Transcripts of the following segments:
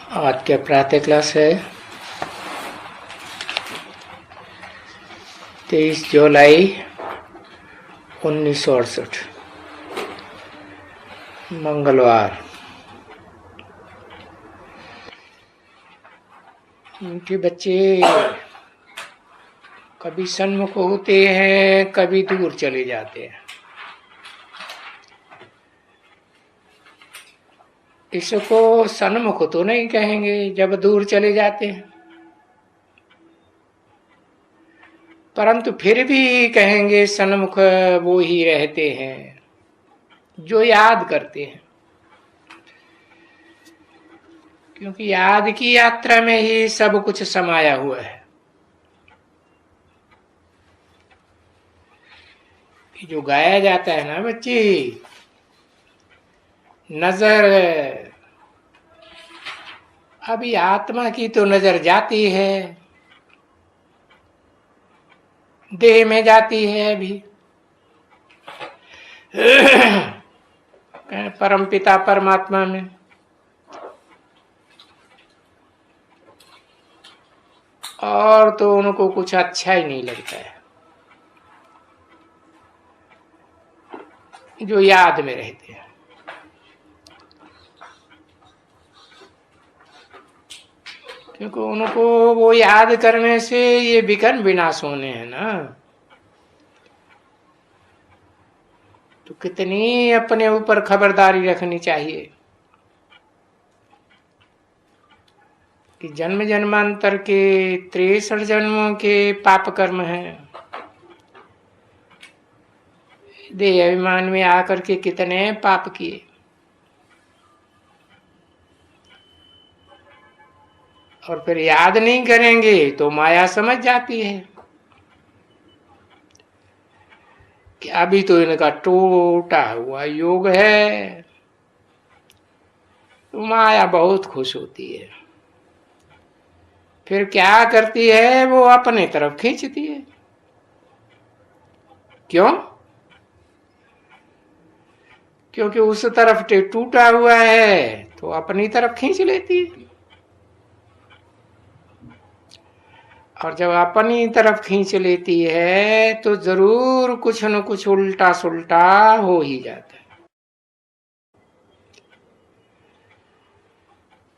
आज क्या प्रातः क्लास है 23 जुलाई 1968 मंगलवार। उनके बच्चे कभी सन्मुख होते हैं, कभी दूर चले जाते हैं। इसको सन्मुख तो नहीं कहेंगे जब दूर चले जाते हैं, परंतु फिर भी कहेंगे सन्मुख वो ही रहते हैं जो याद करते हैं, क्योंकि याद की यात्रा में ही सब कुछ समाया हुआ है। जो गाया जाता है ना बच्ची, नजर अभी आत्मा की तो नजर जाती है, देह में जाती है अभी। परमपिता परमात्मा में और तो उनको कुछ अच्छा ही नहीं लगता है जो याद में रहते हैं। क्योंकि उनको वो याद करने से ये विघ्न विनाश होने हैं ना, तो कितनी अपने ऊपर खबरदारी रखनी चाहिए कि जन्म जन्मांतर के 63 जन्मों के पाप कर्म हैं, देह अभिमान में आकर के कितने पाप किए, और फिर याद नहीं करेंगे तो माया समझ जाती है कि अभी तो इनका टूटा हुआ योग है, तो माया बहुत खुश होती है। फिर क्या करती है, वो अपने तरफ खींचती है। क्यों? क्योंकि उस तरफ टूटा हुआ है तो अपनी तरफ खींच लेती है, और जब अपनी तरफ खींच लेती है तो जरूर कुछ न कुछ उल्टा सुल्टा हो ही जाता है।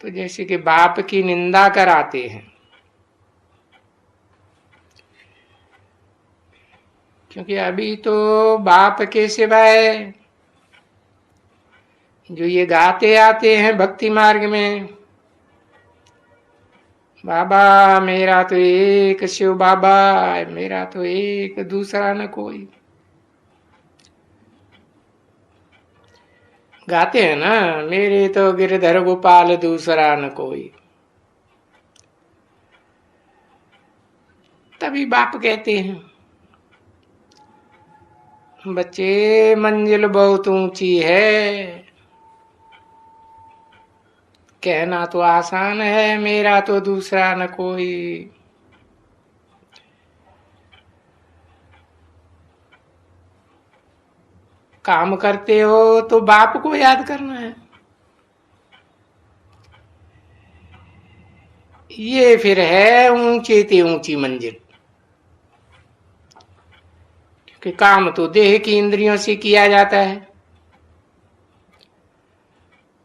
तो जैसे कि बाप की निंदा कराते हैं, क्योंकि अभी तो बाप के सिवाय जो ये गाते आते हैं भक्ति मार्ग में, बाबा मेरा तो एक शिव बाबा, मेरा तो एक दूसरा न कोई, गाते हैं ना, मेरे तो गिरधर गोपाल दूसरा न कोई। तभी बाप कहते हैं बच्चे मंजिल बहुत ऊंची है, कहना तो आसान है मेरा तो दूसरा न कोई। काम करते हो तो बाप को याद करना है, ये फिर है ऊंचे ते ऊंची मंजिल। क्योंकि काम तो देह की इंद्रियों से किया जाता है,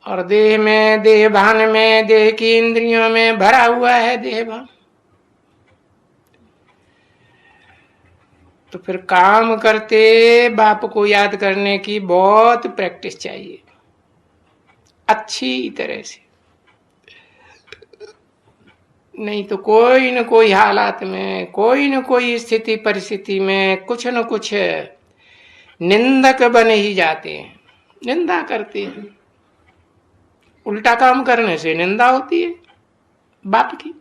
और देह में, देह भान में, देह की इंद्रियों में भरा हुआ है देह भान। तो फिर काम करते बाप को याद करने की बहुत प्रैक्टिस चाहिए, अच्छी तरह से। नहीं तो कोई न कोई हालात में, कोई न कोई स्थिति परिस्थिति में कुछ न कुछ निंदक बने ही जाते हैं, निंदा करते हैं। उल्टा काम करने से निंदा होती है बाप की।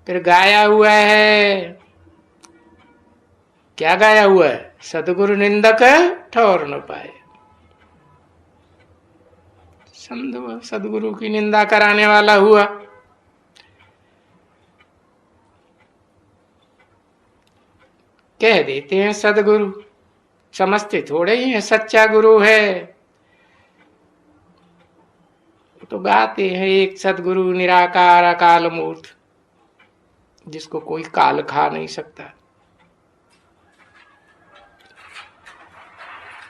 फिर गाया हुआ है, क्या गाया हुआ है, सदगुरु निंदक ठौर न पाए। सदगुरु की निंदा कराने वाला हुआ, कह देते हैं सदगुरु, समझते थोड़े ही है सच्चा गुरु है। तो गाते हैं एक सदगुरु निराकार अकाल मूर्त, जिसको कोई काल खा नहीं सकता।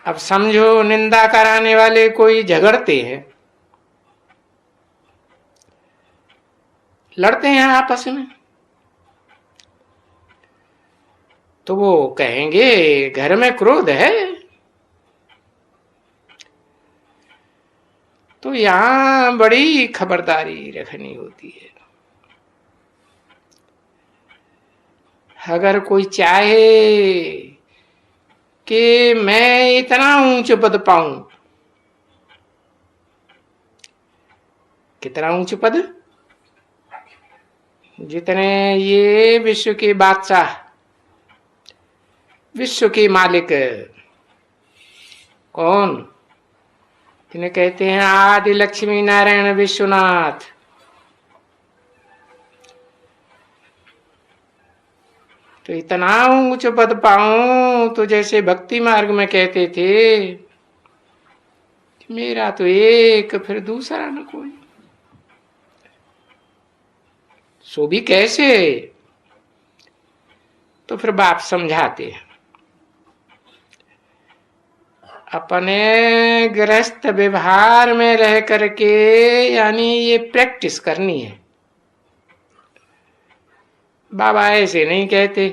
अब समझो निंदा कराने वाले कोई झगड़ते हैं, लड़ते हैं आपस में, तो वो कहेंगे घर में क्रोध है। तो यहां बड़ी खबरदारी रखनी होती है। अगर कोई चाहे कि मैं इतना ऊंच पद पाऊं, कितना ऊंच पद, जितने ये विश्व के बादशाह, विश्व के मालिक कौन, इन्हें कहते हैं आदि लक्ष्मी नारायण विश्वनाथ। तो इतना ऊंच पद पाऊं तो जैसे भक्ति मार्ग में कहते थे, मेरा तो एक फिर दूसरा न कोई, सो भी कैसे। तो फिर बाप समझाते हैं, अपने गृहस्थ व्यवहार में रह करके, यानी ये प्रैक्टिस करनी है। बाबा ऐसे नहीं कहते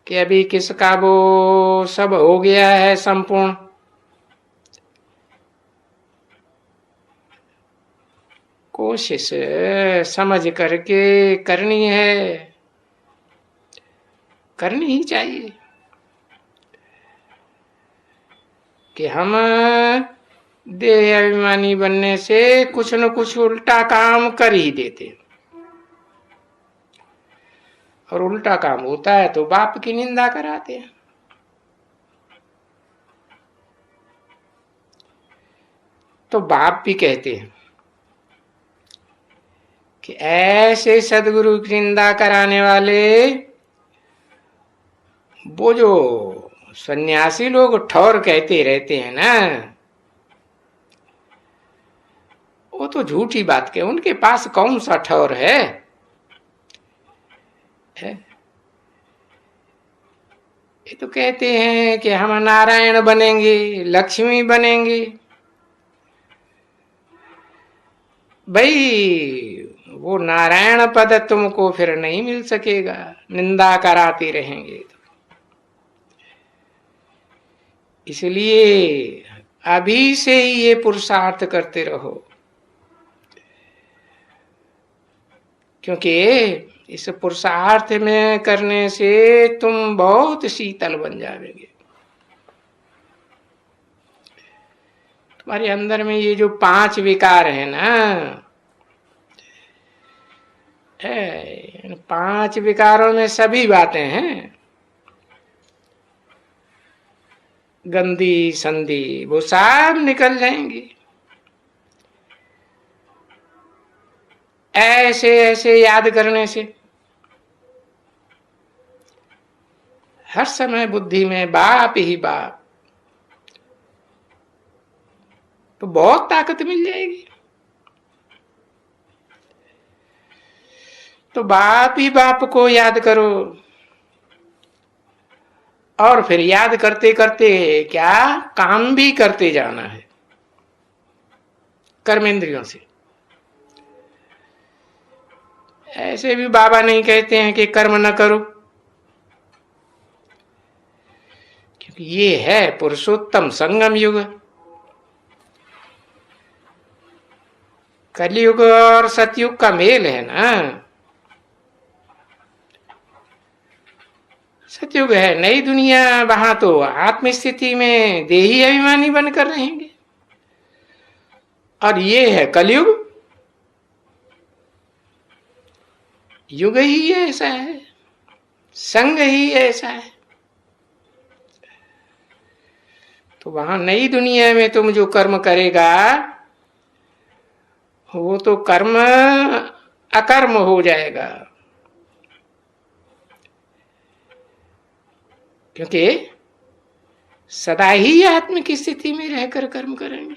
कि अभी किसका वो सब हो गया है संपूर्ण, कोशिश समझ करके करनी है, करनी ही चाहिए। कि हम देह अभिमानी बनने से कुछ न कुछ उल्टा काम कर ही देते, और उल्टा काम होता है तो बाप की निंदा कराते हैं। तो बाप भी कहते हैं कि ऐसे सदगुरु की निंदा कराने वाले, वो जो सन्यासी लोग ठौर कहते रहते हैं ना, वो तो झूठी बात के, उनके पास कौन सा ठौर है? ये तो कहते हैं कि हम नारायण बनेंगे, लक्ष्मी बनेंगे। भाई वो नारायण पद तुमको फिर नहीं मिल सकेगा, निंदा कराते रहेंगे तो। इसलिए अभी से ही ये पुरुषार्थ करते रहो, क्योंकि इस पुरुषार्थ में करने से तुम बहुत शीतल बन जाओगे। तुम्हारे अंदर में ये जो 5 विकार है ना, इन 5 विकारों में सभी बातें हैं, गंदी संधि वो सब निकल जाएंगी। ऐसे ऐसे याद करने से हर समय बुद्धि में बाप ही बाप, तो बहुत ताकत मिल जाएगी। तो बाप ही बाप को याद करो, और फिर याद करते करते क्या काम भी करते जाना है कर्मेंद्रियों से। ऐसे भी बाबा नहीं कहते हैं कि कर्म न करो, क्योंकि ये है पुरुषोत्तम संगम युग। कलयुग और सतयुग का मेल है ना। सतयुग है नई दुनिया, वहां तो आत्म स्थिति में देही अभिमानी बनकर रहेंगे, और ये है कलयुग, युग ही ऐसा है, संग ही ऐसा है। तो वहां नई दुनिया में तुम जो कर्म करेगा, वो तो कर्म अकर्म हो जाएगा, क्योंकि सदा ही आत्म की स्थिति में रहकर कर्म करेंगे।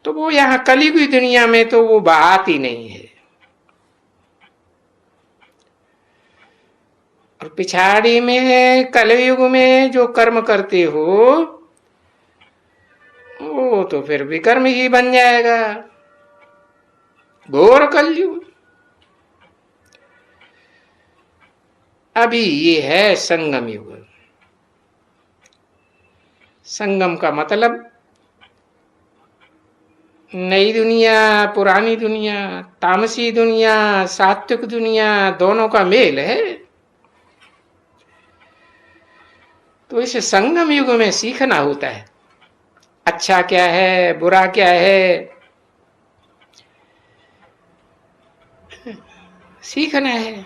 तो वो यहाँ कलयुगी दुनिया में तो वो बात ही नहीं है। और पिछाड़ी में कलयुग में जो कर्म करते हो वो तो फिर विकर्म ही बन जाएगा, घोर कलयुग। अभी ये है संगम युग। संगम का मतलब नई दुनिया, पुरानी दुनिया, तामसी दुनिया, सात्विक दुनिया, दोनों का मेल है। तो इस संगम युग में सीखना होता है, अच्छा क्या है, बुरा क्या है, सीखना है।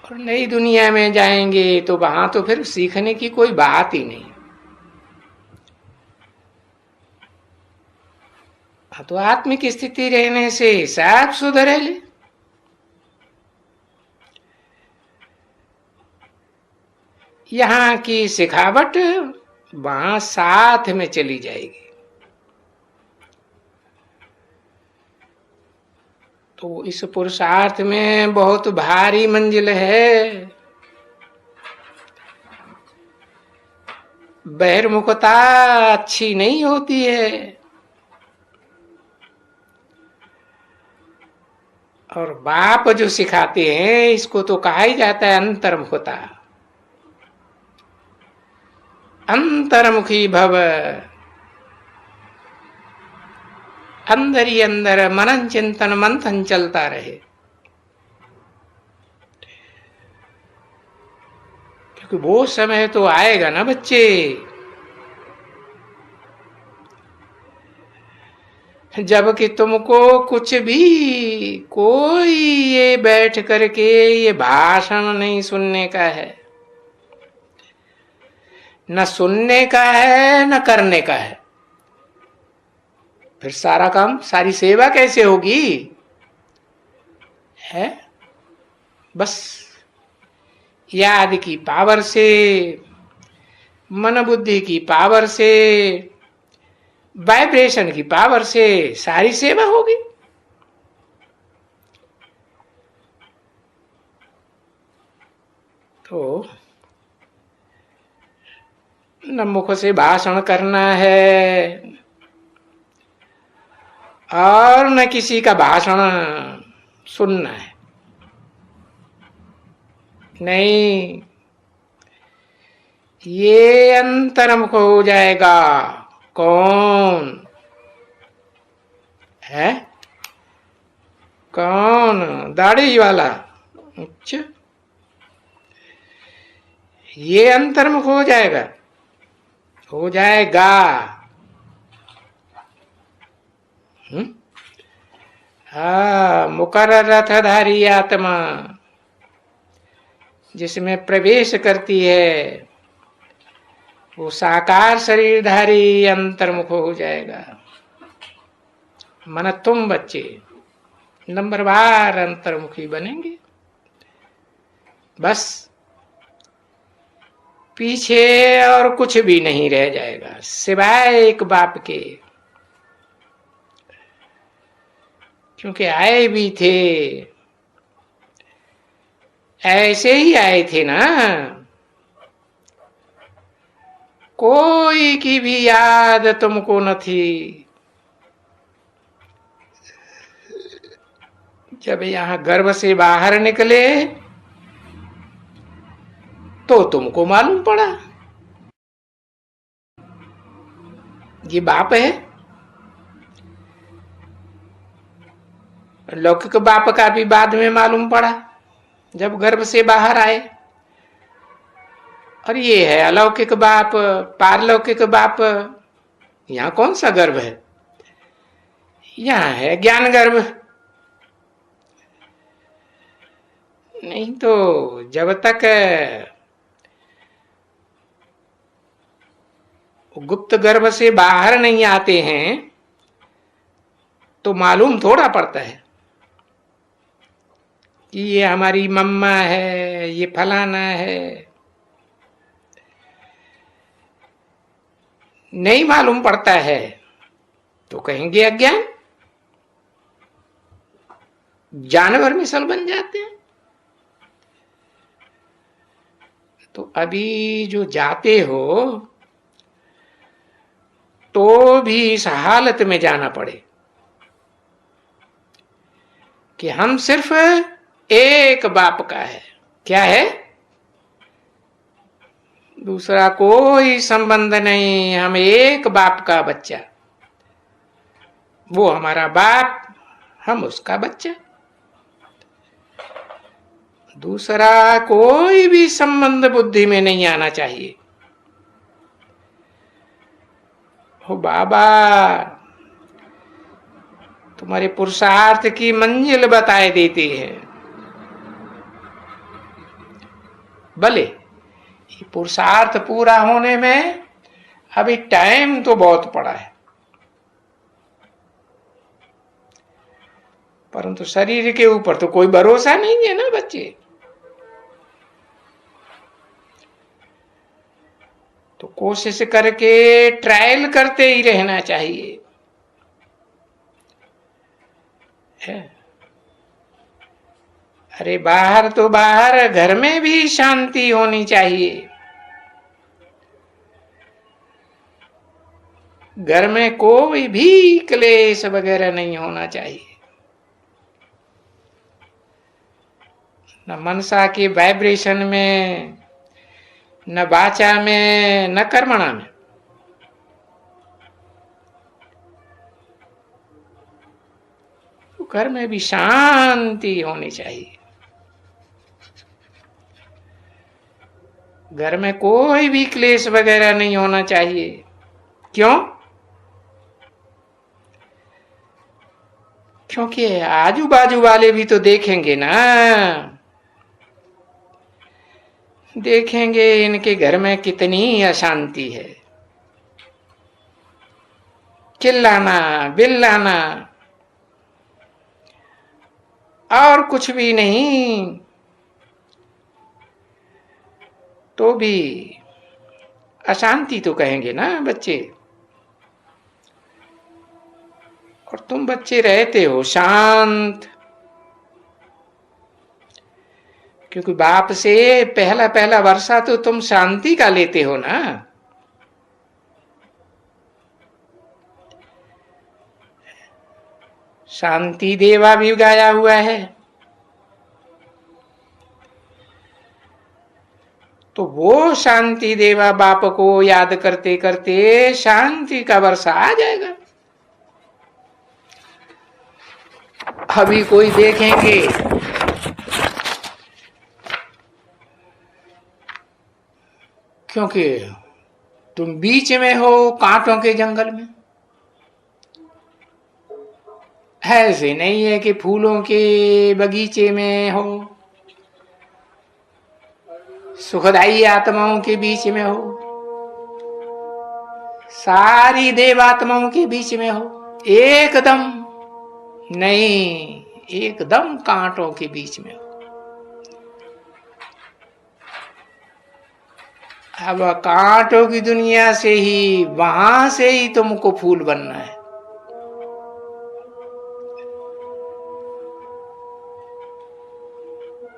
और नई दुनिया में जाएंगे तो वहां तो फिर सीखने की कोई बात ही नहीं। तो आत्मिक स्थिति रहने से सब सुधरेले। यहाँ की सिखावट वहां साथ में चली जाएगी। तो इस पुरुषार्थ में बहुत भारी मंजिल है। बहिर्मुखता अच्छी नहीं होती है, और बाप जो सिखाते हैं इसको तो कहा ही जाता है अंतर्मुखता। अंतर्मुखी भव, अंदर ही अंदर मनन चिंतन मंथन चलता रहे। क्योंकि वो समय तो आएगा ना बच्चे, जबकि तुमको कुछ भी, कोई ये बैठ करके ये भाषण नहीं सुनने का है, न सुनने का है न करने का है। फिर सारा काम, सारी सेवा कैसे होगी? है बस याद की पावर से, मन बुद्धि की पावर से, वाइब्रेशन की पावर से सारी सेवा होगी। तो न मुख से भाषण करना है और न किसी का भाषण सुनना है। नहीं, ये अंतर्मुख हो जाएगा। कौन है? कौन? दाढ़ी वाला? अच्छा, ये अंतर्मुख हो जाएगा, हो जाएगा। हाँ, मुकर्रर रथधारी आत्मा जिसमें प्रवेश करती है वो साकार शरीरधारी अंतर्मुख हो जाएगा। मन तुम बच्चे नंबरवार अंतर्मुखी बनेंगे। बस पीछे और कुछ भी नहीं रह जाएगा सिवाय एक बाप के। क्योंकि आए भी थे, ऐसे ही आए थे ना, कोई की भी याद तुमको न थी। जब यहां गर्भ से बाहर निकले तो तुमको मालूम पड़ा ये बाप है। लौकिक बाप का भी बाद में मालूम पड़ा जब गर्भ से बाहर आए। और ये है अलौकिक बाप, पारलौकिक बाप। यहाँ कौन सा गर्भ है? यहाँ है ज्ञान गर्भ। नहीं तो जब तक गुप्त गर्भ से बाहर नहीं आते हैं तो मालूम थोड़ा पड़ता है कि ये हमारी मम्मा है, ये फलाना है। नहीं मालूम पड़ता है तो कहेंगे अज्ञान। जानवर मिसल बन जाते हैं। तो अभी जो जाते हो तो भी इस हालत में जाना पड़े कि हम सिर्फ एक बाप का है। क्या है? दूसरा कोई संबंध नहीं, हम एक बाप का बच्चा। वो हमारा बाप, हम उसका बच्चा। दूसरा कोई भी संबंध बुद्धि में नहीं आना चाहिए। हो बाबा तुम्हारे पुरुषार्थ की मंजिल बताए देती है। भले पुरुषार्थ पूरा होने में अभी टाइम तो बहुत पड़ा है, परंतु शरीर के ऊपर तो कोई भरोसा नहीं है ना बच्चे। तो कोशिश करके ट्रायल करते ही रहना चाहिए है। अरे बाहर तो बाहर, घर में भी शांति होनी चाहिए। घर में कोई भी क्लेश वगैरह नहीं होना चाहिए। न मनसा के वाइब्रेशन में, न वाचा में, न कर्मणा में। तो घर में भी शांति होनी चाहिए। घर में कोई भी क्लेश वगैरह नहीं होना चाहिए। क्यों? क्योंकि आजू बाजू वाले भी तो देखेंगे ना, देखेंगे इनके घर में कितनी अशांति है। चिल्लाना बिल्लाना और कुछ भी नहीं तो भी अशांति तो कहेंगे ना बच्चे। और तुम बच्चे रहते हो शांत, क्योंकि बाप से पहला पहला वर्षा तो तुम शांति का लेते हो ना। शांति देवा भी गाया हुआ है। तो वो शांति देवा बाप को याद करते करते शांति का वर्षा आ जाएगा। अभी कोई देखेंगे क्योंकि तुम बीच में हो कांटों के जंगल में। ऐसे नहीं है कि फूलों के बगीचे में हो, सुखदाई आत्माओं के बीच में हो, सारी देवात्माओं के बीच में हो। एकदम नहीं, एकदम कांटों के बीच में हो। अब कांटों की दुनिया से ही, वहां से ही तुमको फूल बनना है।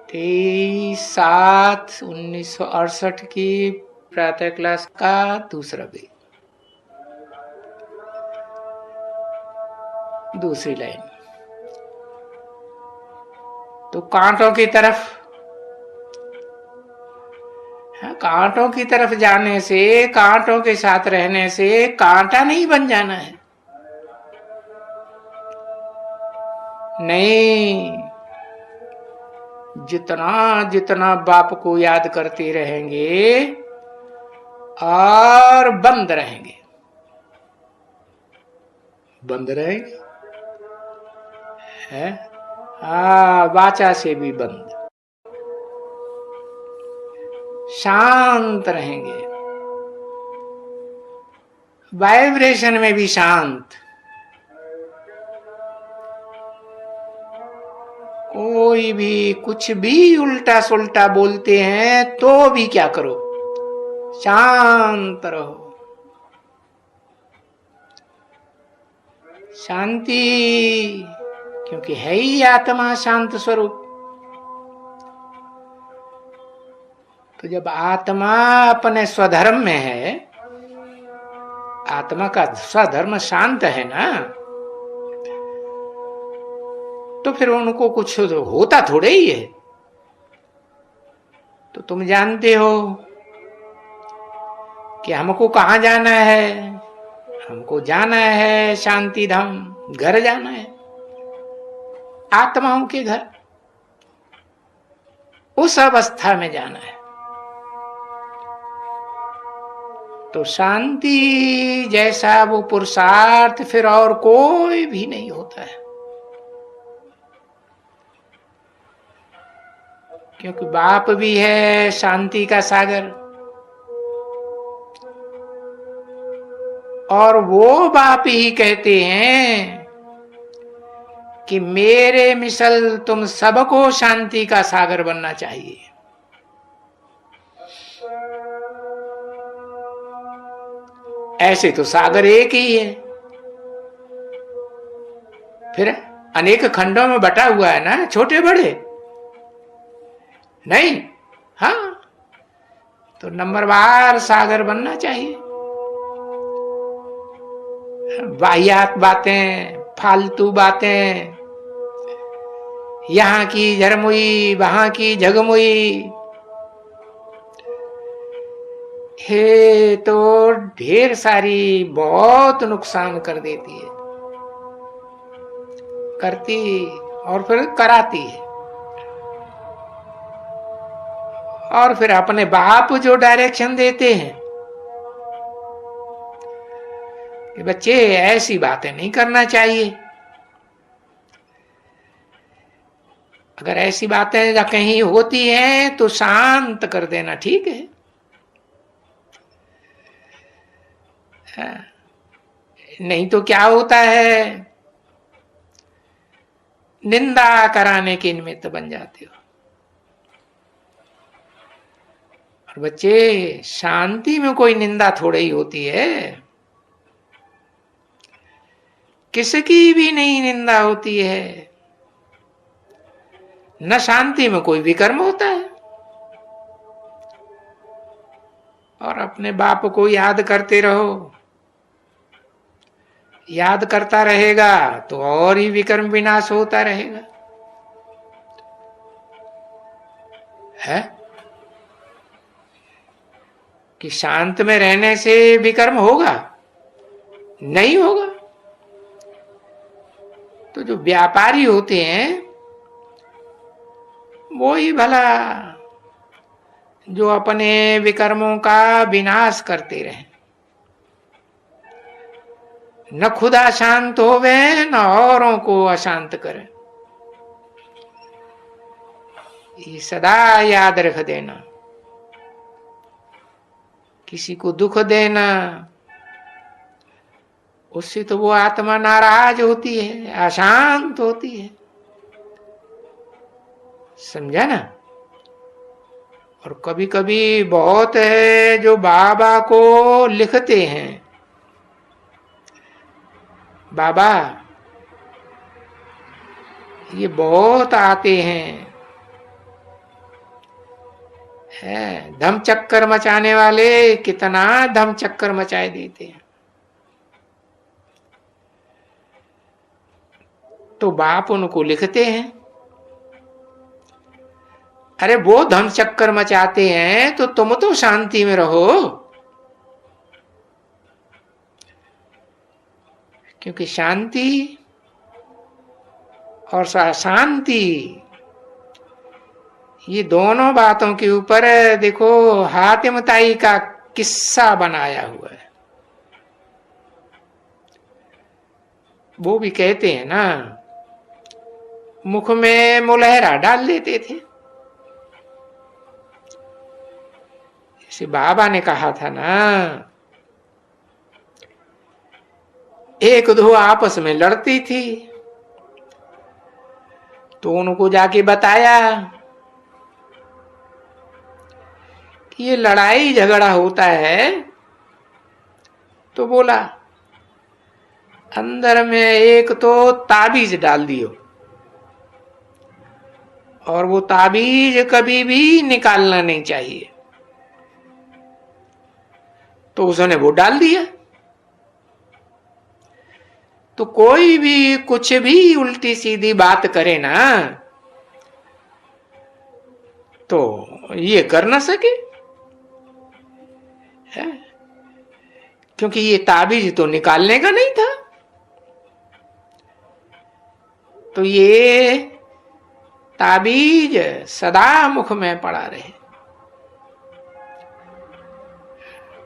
23/7/1968 की प्रातः क्लास का दूसरा पेज, दूसरी लाइन। तो कांटों की तरफ, कांटों की तरफ जाने से, कांटों के साथ रहने से कांटा नहीं बन जाना है। नहीं, जितना जितना बाप को याद करते रहेंगे और बंद रहेंगे, बंद रहेंगे है। वाचा से भी बंद, शांत रहेंगे, वाइब्रेशन में भी शांत। कोई भी कुछ भी उल्टा सुल्टा बोलते हैं तो भी क्या करो, शांत रहो। शांति, क्योंकि है ही आत्मा शांत स्वरूप। तो जब आत्मा अपने स्वधर्म में है, आत्मा का स्वधर्म शांत है ना, तो फिर उनको कुछ होता थोड़े ही है। तो तुम जानते हो कि हमको कहां जाना है? हमको जाना है शांति धाम, घर जाना है, आत्माओं के घर, उस अवस्था में जाना है। तो शांति जैसा वो पुरुषार्थ फिर और कोई भी नहीं होता है, क्योंकि बाप भी है शांति का सागर, और वो बाप ही कहते हैं कि मेरे मिसल तुम सबको शांति का सागर बनना चाहिए। ऐसे तो सागर एक ही है, फिर अनेक खंडों में बटा हुआ है ना, छोटे बड़े नहीं। हाँ, तो नंबरवार सागर बनना चाहिए। वाहियात बातें, फालतू बातें, यहां की झरमुई, वहां की झगमुई, हे तो ढेर सारी बहुत नुकसान कर देती है, करती और फिर कराती है। और फिर अपने बाप जो डायरेक्शन देते हैं कि बच्चे ऐसी बातें नहीं करना चाहिए, अगर ऐसी बातें कहीं होती हैं तो शांत कर देना, ठीक है। नहीं तो क्या होता है, निंदा कराने के निमित्त बन जाते हो। और बच्चे, शांति में कोई निंदा थोड़ी ही होती है, किसकी भी नहीं निंदा होती है, न शांति में कोई विकर्म होता है। और अपने बाप को याद करते रहो, याद करता रहेगा तो और ही विकर्म विनाश होता रहेगा, है कि शांत में रहने से विकर्म होगा? नहीं होगा। तो जो व्यापारी होते हैं वो ही भला जो अपने विकर्मों का विनाश करते रहे, न खुद अशांत होवे न औरों को अशांत करे। ये सदा याद रख देना, किसी को दुख देना, उससे तो वो आत्मा नाराज होती है, अशांत होती है, समझा ना। और कभी कभी बहुत है जो बाबा को लिखते हैं, बाबा ये बहुत आते हैं, है धम चक्कर मचाने वाले, कितना धम चक्कर मचाए देते हैं। तो बाप उनको लिखते हैं, अरे वो धम चक्कर मचाते हैं तो तुम तो शांति में रहो, क्योंकि शांति और शांति ये दोनों बातों के ऊपर देखो हातिम ताई का किस्सा बनाया हुआ है। वो भी कहते हैं ना, मुख में मुलहरा डाल लेते थे। जैसे बाबा ने कहा था ना, एक दो आपस में लड़ती थी तो उनको जाके बताया कि ये लड़ाई झगड़ा होता है, तो बोला अंदर में एक तो ताबीज डाल दियो, और वो ताबीज कभी भी निकालना नहीं चाहिए, तो उसने वो डाल दिया। तो कोई भी कुछ भी उल्टी सीधी बात करे ना, तो ये कर ना सके है? क्योंकि ये ताबीज तो निकालने का नहीं था। तो ये ताबीज सदा मुख में पड़ा रहे,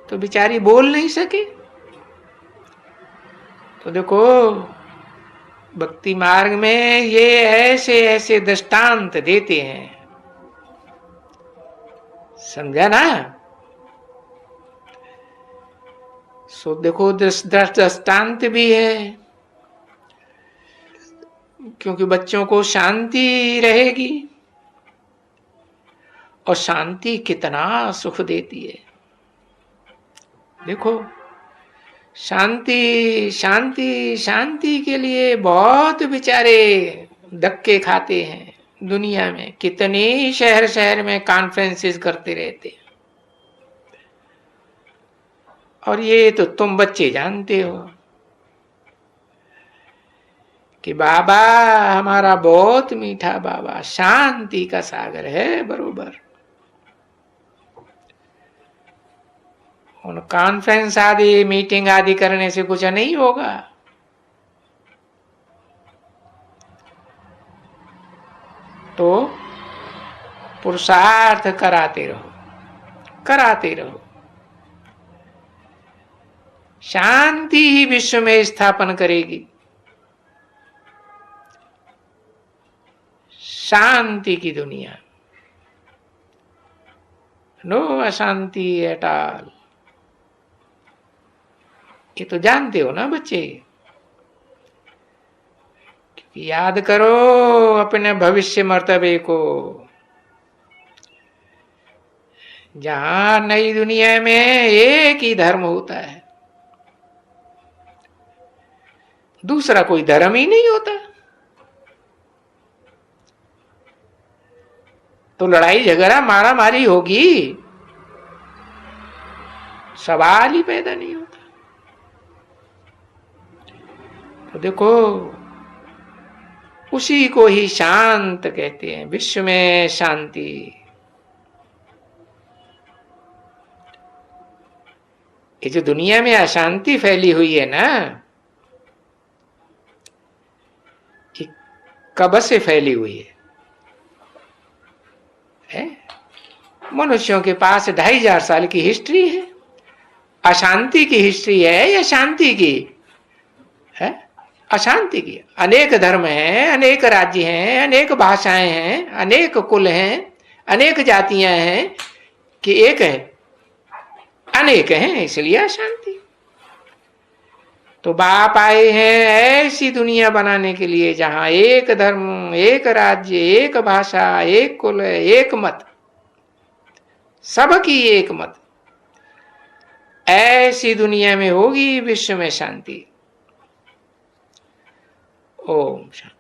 तो बेचारी बोल नहीं सके। तो देखो भक्ति मार्ग में ये ऐसे ऐसे दृष्टांत देते हैं, समझा ना। सो देखो दृष्टांत भी है, क्योंकि बच्चों को शांति रहेगी, और शांति कितना सुख देती है। देखो शांति शांति शांति के लिए बहुत बेचारे धक्के खाते हैं दुनिया में, कितने शहर शहर में कॉन्फ्रेंसेस करते रहते हैं। और ये तो तुम बच्चे जानते हो कि बाबा हमारा बहुत मीठा बाबा शांति का सागर है बरोबर। उन कॉन्फ्रेंस आदि मीटिंग आदि करने से कुछ नहीं होगा। तो पुरुषार्थ कराते रहो, कराते रहो। शांति ही विश्व में स्थापन करेगी, शांति की दुनिया, नो अशांति एट ऑल। ये तो जानते हो ना बच्चे, याद करो अपने भविष्य मर्तबे को। जहां नई दुनिया में एक ही धर्म होता है, दूसरा कोई धर्म ही नहीं होता, तो लड़ाई झगड़ा मारा मारी होगी, सवाल ही पैदा नहीं होता। तो देखो उसी को ही शांत कहते हैं, विश्व में शांति। ये जो दुनिया में अशांति फैली हुई है ना, कि कब से फैली हुई है? मनुष्यों के पास 2500 साल की हिस्ट्री है। अशांति की हिस्ट्री है या शांति की है? अशांति की। अनेक धर्म हैं, अनेक राज्य हैं, अनेक भाषाएं हैं, अनेक कुल हैं, अनेक जातियां हैं, कि एक है? अनेक हैं, इसलिए अशांति। तो बाप आए हैं ऐसी दुनिया बनाने के लिए जहां एक धर्म, एक राज्य, एक भाषा, एक कुल, एक मत, सबकी एक मत। ऐसी दुनिया में होगी विश्व में शांति। ओम शांति।